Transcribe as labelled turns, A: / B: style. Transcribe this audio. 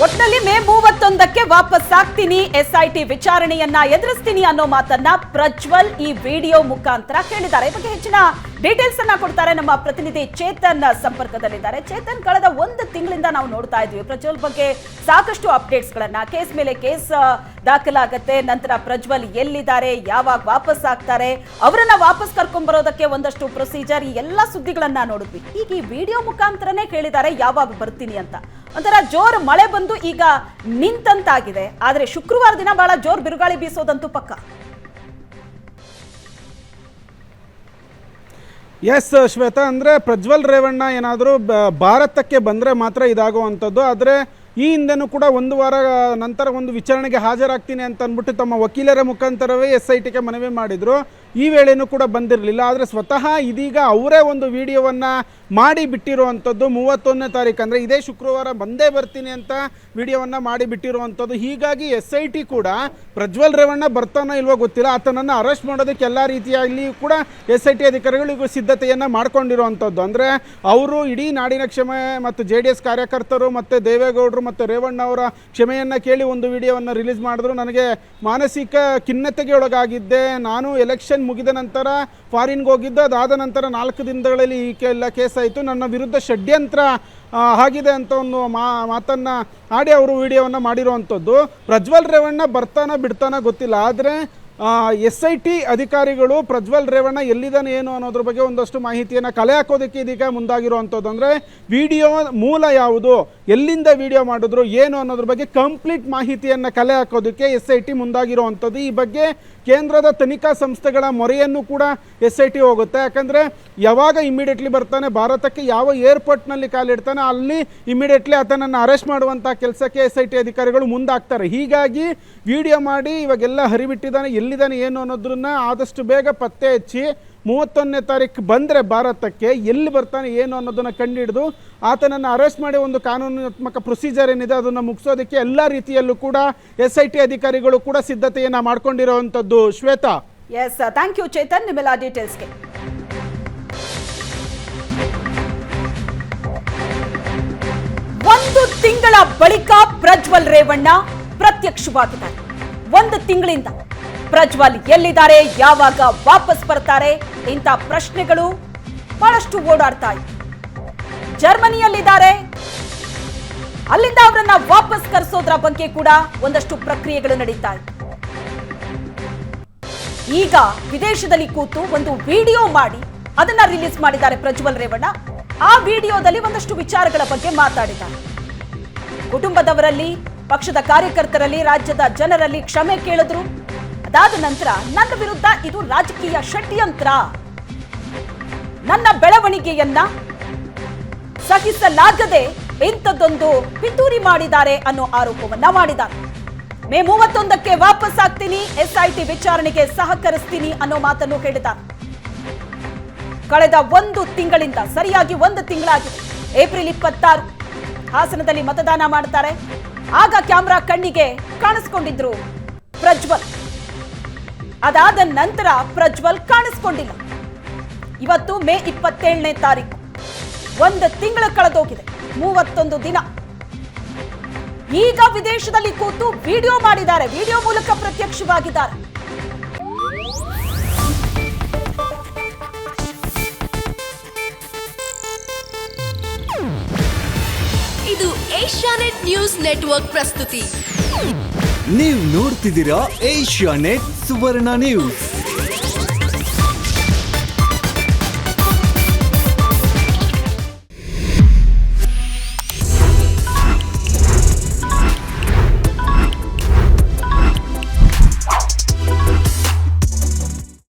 A: ಒಟ್ಟಿನಲ್ಲಿ ಮೇ 31ಕ್ಕೆ ವಾಪಸ್ ಆಗ್ತೀನಿ, SIT ವಿಚಾರಣೆಯನ್ನ ಎದುರಿಸ್ತೀನಿ ಅನ್ನೋ ಮಾತನ್ನ ಪ್ರಜ್ವಲ್ ಈ ವಿಡಿಯೋ ಮುಖಾಂತರ ಹೇಳಿದ್ದಾರೆ. ಈ ಬಗ್ಗೆ ಹೆಚ್ಚಿನ ಡೀಟೇಲ್ಸ್ ಅನ್ನ ಕೊಡ್ತಾರೆ ನಮ್ಮ ಪ್ರತಿನಿಧಿ ಚೇತನ್ ಸಂಪರ್ಕದಲ್ಲಿದ್ದಾರೆ. ಚೇತನ್, ಕಳೆದ ಒಂದು ತಿಂಗಳಿಂದ ನಾವು ನೋಡ್ತಾ ಇದ್ವಿ ಪ್ರಜ್ವಲ್ ಬಗ್ಗೆ ಸಾಕಷ್ಟು ಅಪ್ಡೇಟ್ಸ್ ಗಳನ್ನ. ಕೇಸ್ ಮೇಲೆ ಕೇಸ್ ದಾಖಲಾಗತ್ತೆ, ನಂತರ ಪ್ರಜ್ವಲ್ ಎಲ್ಲಿದ್ದಾರೆ, ಯಾವಾಗ ವಾಪಸ್ ಆಗ್ತಾರೆ, ಅವರನ್ನ ವಾಪಸ್ ಕರ್ಕೊಂಡ್ ಬರೋದಕ್ಕೆ ಒಂದಷ್ಟು ಪ್ರೊಸೀಜರ್, ಈ ಎಲ್ಲ ಸುದ್ದಿಗಳನ್ನ ನೋಡಿದ್ವಿ. ಈಗ ಈ ವಿಡಿಯೋ ಮುಖಾಂತರನೇ ಹೇಳಿದ್ದಾರೆ ಯಾವಾಗ ಬರ್ತೀನಿ ಅಂತ. ಒಂಥರ ಜೋರ್ ಮಳೆ ಬಂದು ಈಗ ನಿಂತಂತಾಗಿದೆ. ಆದ್ರೆ ಶುಕ್ರವಾರ ದಿನ ಬಹಳ ಜೋರ್ ಬಿರುಗಾಳಿ ಬೀಸೋದಂತೂ ಪಕ್ಕ.
B: ಎಸ್ ಶ್ವೇತಾ, ಅಂದರೆ ಪ್ರಜ್ವಲ್ ರೇವಣ್ಣ ಏನಾದರೂ ಭಾರತಕ್ಕೆ ಬಂದರೆ ಮಾತ್ರ ಇದಾಗುವಂಥದ್ದು. ಆದರೆ ಈ ಹಿಂದೆನೂ ಕೂಡ ಒಂದು ವಾರ ನಂತರ ಒಂದು ವಿಚಾರಣೆಗೆ ಹಾಜರಾಗ್ತೀನಿ ಅಂತ ಅಂದ್ಬಿಟ್ಟು ತಮ್ಮ ವಕೀಲರ ಮುಖಾಂತರವೇ SITಗೆ ಮನವಿ ಮಾಡಿದರು. ಈ ವೇಳೆಯೂ ಕೂಡ ಬಂದಿರಲಿಲ್ಲ. ಆದರೆ ಸ್ವತಃ ಇದೀಗ ಅವರೇ ಒಂದು ವಿಡಿಯೋವನ್ನು ಮಾಡಿ ಬಿಟ್ಟಿರುವಂಥದ್ದು 31ನೇ ತಾರೀಕು, ಅಂದರೆ ಇದೇ ಶುಕ್ರವಾರ ಬಂದೇ ಬರ್ತೀನಿ ಅಂತ ವಿಡಿಯೋವನ್ನು ಮಾಡಿ ಬಿಟ್ಟಿರುವಂಥದ್ದು. ಹೀಗಾಗಿ SIT ಕೂಡ ಪ್ರಜ್ವಲ್ ರೇವಣ್ಣ ಬರ್ತಾನೋ ಇಲ್ವೋ ಗೊತ್ತಿಲ್ಲ, ಆತನನ್ನು ಅರೆಸ್ಟ್ ಮಾಡೋದಕ್ಕೆ ಎಲ್ಲ ರೀತಿಯಲ್ಲಿ ಕೂಡ SIT ಅಧಿಕಾರಿಗಳಿಗೂ ಸಿದ್ಧತೆಯನ್ನು ಮಾಡ್ಕೊಂಡಿರುವಂಥದ್ದು. ಅಂದರೆ ಅವರು ಇಡೀ ನಾಡಿನ ಕ್ಷಮೆ ಮತ್ತು JDS ಕಾರ್ಯಕರ್ತರು ಮತ್ತು ದೇವೇಗೌಡರು ಮತ್ತು ರೇವಣ್ಣ ಅವರ ಕ್ಷಮೆಯನ್ನು ಕೇಳಿ ಒಂದು ವಿಡಿಯೋವನ್ನು ರಿಲೀಸ್ ಮಾಡಿದ್ರು. ನನಗೆ ಮಾನಸಿಕ ಖಿನ್ನತೆಗೆ ಒಳಗಾಗಿದ್ದೆ, ನಾನು ಎಲೆಕ್ಷನ್ ಮುಗಿದ ನಂತರ ಫಾರಿನ್ಗೆ ಹೋಗಿದ್ದೆ, ಅದಾದ ನಂತರ 4 ದಿನಗಳಲ್ಲಿ ಈ ಎಲ್ಲ ಕೇಸ್ ಆಯಿತು, ನನ್ನ ವಿರುದ್ಧ ಷಡ್ಯಂತ್ರ ಆಗಿದೆ ಅಂತ ಒಂದು ಮಾತನ್ನು ಆಡಿ ಅವರು ವಿಡಿಯೋವನ್ನು ಮಾಡಿರುವಂಥದ್ದು. ಪ್ರಜ್ವಲ್ ರೇವಣ್ಣ ಬರ್ತಾನ ಬಿಡ್ತಾನ ಗೊತ್ತಿಲ್ಲ, ಆದರೆ SIT ಅಧಿಕಾರಿಗಳು ಪ್ರಜ್ವಲ್ ರೇವಣ್ಣ ಎಲ್ಲಿದ್ದಾನೆ ಏನು ಅನ್ನೋದ್ರ ಬಗ್ಗೆ ಒಂದಷ್ಟು ಮಾಹಿತಿಯನ್ನು ಕಲೆ ಹಾಕೋದಕ್ಕೆ ಇದೀಗ ಮುಂದಾಗಿರುವಂಥದ್ದು. ಅಂದರೆ ವಿಡಿಯೋ ಮೂಲ ಯಾವುದು, ಎಲ್ಲಿಂದ ವಿಡಿಯೋ ಮಾಡಿದ್ರು, ಏನು ಅನ್ನೋದ್ರ ಬಗ್ಗೆ ಕಂಪ್ಲೀಟ್ ಮಾಹಿತಿಯನ್ನು ಕಲೆ ಹಾಕೋದಕ್ಕೆ SIT ಮುಂದಾಗಿರುವಂಥದ್ದು. ಈ ಬಗ್ಗೆ ಕೇಂದ್ರದ ತನಿಖಾ ಸಂಸ್ಥೆಗಳ ಮೊರೆಯನ್ನು ಕೂಡ SIT ಹೋಗುತ್ತೆ. ಯಾಕಂದರೆ ಯಾವಾಗ ಇಮಿಡಿಯೇಟ್ಲಿ ಬರ್ತಾನೆ ಭಾರತಕ್ಕೆ, ಯಾವ ಏರ್ಪೋರ್ಟ್ನಲ್ಲಿ ಕಾಲಿಡ್ತಾನೆ ಅಲ್ಲಿ ಇಮಿಡಿಯೇಟ್ಲಿ ಆತನನ್ನು ಅರೆಸ್ಟ್ ಮಾಡುವಂಥ ಕೆಲಸಕ್ಕೆ SIT ಅಧಿಕಾರಿಗಳು ಮುಂದಾಗ್ತಾರೆ. ಹೀಗಾಗಿ ವಿಡಿಯೋ ಮಾಡಿ ಇವಾಗೆಲ್ಲ ಹರಿಬಿಟ್ಟಿದ್ದಾನೆ, ಎಲ್ಲಿದ್ದಾನೆ ಏನು ಅನ್ನೋದನ್ನ ಆದಷ್ಟು ಬೇಗ ಪತ್ತೆ ಹಚ್ಚಿ 31ನೇ ತಾರೀಕು ಬಂದರೆ ಭಾರತಕ್ಕೆ ಎಲ್ಲಿ ಬರ್ತಾನೆ ಏನು ಅನ್ನೋದನ್ನು ಕಂಡುಹಿಡಿದು ಆತನನ್ನು ಅರೆಸ್ಟ್ ಮಾಡಿ ಒಂದು ಕಾನೂನಾತ್ಮಕ ಪ್ರೊಸೀಜರ್ ಏನಿದೆ ಅದನ್ನು ಮುಗಿಸೋದಕ್ಕೆ ಎಲ್ಲ ರೀತಿಯಲ್ಲೂ ಕೂಡ SIT ಅಧಿಕಾರಿಗಳು ಕೂಡ ಸಿದ್ಧತೆಯನ್ನು ಮಾಡ್ಕೊಂಡಿರುವಂಥದ್ದು. Shweta.
A: Yes, thank you Chetan ನಿಮ್ಮೆಲ್ಲ ಡೀಟೇಲ್ಸ್ಗೆ. ಒಂದು ತಿಂಗಳ ಬಳಿಕ ಪ್ರಜ್ವಲ್ ರೇವಣ್ಣ ಪ್ರತ್ಯಕ್ಷವಾಗಿದ್ದಾರೆ. ಒಂದು ತಿಂಗಳಿಂದ ಪ್ರಜ್ವಲ್ ಎಲ್ಲಿದ್ದಾರೆ, ಯಾವಾಗ ವಾಪಸ್ ಬರ್ತಾರೆ, ಇಂಥ ಪ್ರಶ್ನೆಗಳು ಬಹಳಷ್ಟು ಓಡಾಡ್ತಾ ಇತ್ತು. ಜರ್ಮನಿಯಲ್ಲಿದ್ದಾರೆ, ಅಲ್ಲಿಂದ ಅವರನ್ನ ವಾಪಸ್ ಕರೆಸೋದ್ರ ಬಗ್ಗೆ ಕೂಡ ಒಂದಷ್ಟು ಪ್ರಕ್ರಿಯೆಗಳು ನಡೀತಾ ಇತ್ತು. ಈಗ ವಿದೇಶದಲ್ಲಿ ಕೂತು ಒಂದು ವಿಡಿಯೋ ಮಾಡಿ ಅದನ್ನ ರಿಲೀಸ್ ಮಾಡಿದ್ದಾರೆ ಪ್ರಜ್ವಲ್ ರೇವಣ್ಣ. ಆ ವಿಡಿಯೋದಲ್ಲಿ ಒಂದಷ್ಟು ವಿಚಾರಗಳ ಬಗ್ಗೆ ಮಾತಾಡಿದ್ದಾರೆ. ಕುಟುಂಬದವರಲ್ಲಿ, ಪಕ್ಷದ ಕಾರ್ಯಕರ್ತರಲ್ಲಿ, ರಾಜ್ಯದ ಜನರಲ್ಲಿ ಕ್ಷಮೆ ಕೇಳಿದ್ರು. ಅದಾದ ನಂತರ ನನ್ನ ವಿರುದ್ಧ ಇದು ರಾಜಕೀಯ ಷಡ್ಯಂತ್ರ, ನನ್ನ ಬೆಳವಣಿಗೆಯನ್ನ ಸಹಿಸಲಾಗದೆ ಇಂಥದ್ದೊಂದು ಪಿತೂರಿ ಮಾಡಿದ್ದಾರೆ ಅನ್ನೋ ಆರೋಪವನ್ನ ಮಾಡಿದ್ದಾರೆ. ಮೇ 31ಕ್ಕೆ ವಾಪಸ್ ಆಗ್ತೀನಿ, SIT ವಿಚಾರಣೆಗೆ ಸಹಕರಿಸ್ತೀನಿ ಅನ್ನೋ ಮಾತನ್ನು ಹೇಳಿದ್ದಾರೆ. ಕಳೆದ ಒಂದು ತಿಂಗಳಿಂದ, ಸರಿಯಾಗಿ ಒಂದು ತಿಂಗಳಾಗಿದೆ, ಏಪ್ರಿಲ್ 26 ಹಾಸನದಲ್ಲಿ ಮತದಾನ ಮಾಡ್ತಾರೆ. ಆಗ ಕ್ಯಾಮ್ರಾ ಕಣ್ಣಿಗೆ ಕಾಣಿಸ್ಕೊಂಡಿದ್ರು ಪ್ರಜ್ವಲ್. ಅದಾದ ನಂತರ ಪ್ರಜ್ವಲ್ ಕಾಣಿಸ್ಕೊಂಡಿಲ್ಲ. ಇವತ್ತು ಮೇ 27ನೇ ತಾರೀಕು, ಒಂದು ತಿಂಗಳು ಕಳೆದೋಗಿದೆ, 31 ದಿನ. ಈಗ ವಿದೇಶದಲ್ಲಿ ಕೂತು ವಿಡಿಯೋ ಮಾಡಿದ್ದಾರೆ, ವಿಡಿಯೋ ಮೂಲಕ ಪ್ರತ್ಯಕ್ಷವಾಗಿದ್ದಾರೆ.
C: ಇದು ಏಷ್ಯಾನೆಟ್ ನ್ಯೂಸ್ ನೆಟ್ವರ್ಕ್ ಪ್ರಸ್ತುತಿ.
D: ನೀವು ನೋಡ್ತಿದ್ದೀರಾ ಏಷ್ಯಾನೆಟ್ ಸುವರ್ಣ ನ್ಯೂಸ್.